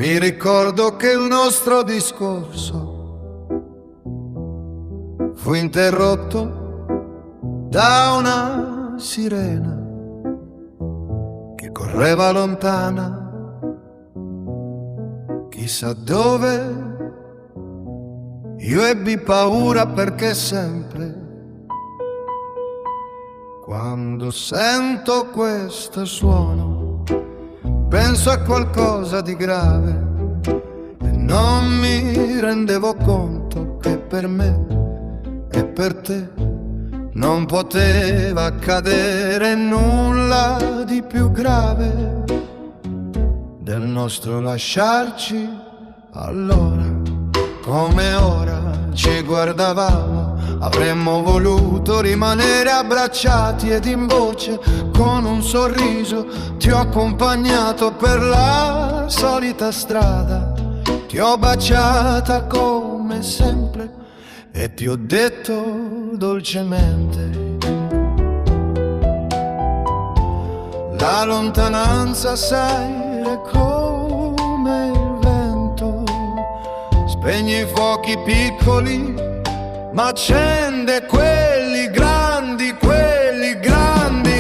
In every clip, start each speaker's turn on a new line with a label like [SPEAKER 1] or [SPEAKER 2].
[SPEAKER 1] Mi ricordo che il nostro discorso fu interrotto da una sirena che correva lontana, chissà dove. Io ebbi paura perché sempre, quando sento questo suono, penso a qualcosa di grave e non mi rendevo conto che per me e per te non poteva accadere nulla di più grave del nostro lasciarci. Allora, come ora ci guardavamo, avremmo voluto rimanere abbracciati ed in voce con un sorriso ti ho accompagnato per la solita strada, ti ho baciata come sempre e ti ho detto dolcemente: la lontananza, sai, è come il vento, spegne i fuochi piccoli ma accende quelli grandi, quelli grandi.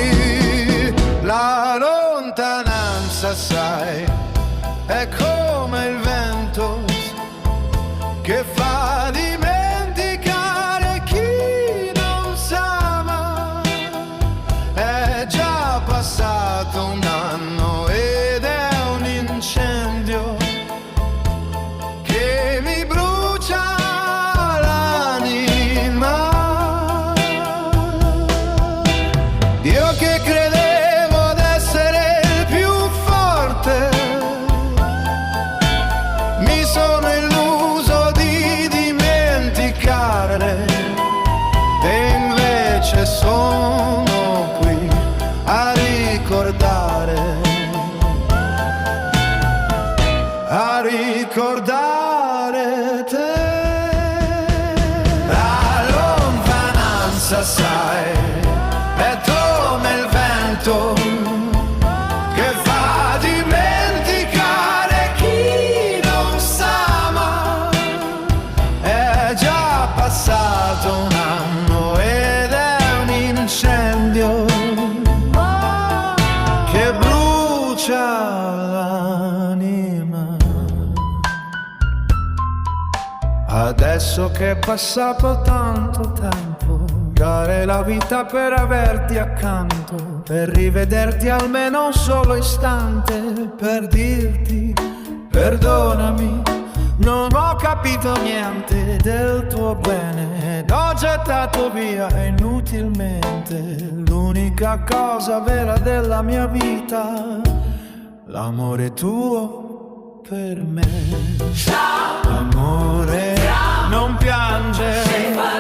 [SPEAKER 1] La lontananza, sai, è come il vento che fa dimenticare chi non sa mai. È già passato un anno ed è un incendio che mi brucia l'anima. Io che credevo d'essere il più forte, mi sono illuso di dimenticare e invece sono qui a ricordare te. La lontananza, sai, è come il vento che fa dimenticare chi non sa mai. È già passato un anno ed è un incendio che brucia l'anima. Adesso che è passato tanto tempo, dare la vita per averti accanto, per rivederti almeno un solo istante, per dirti perdonami, non ho capito niente del tuo bene ed ho gettato via inutilmente l'unica cosa vera della mia vita, l'amore tuo per me. Amore, non piangere,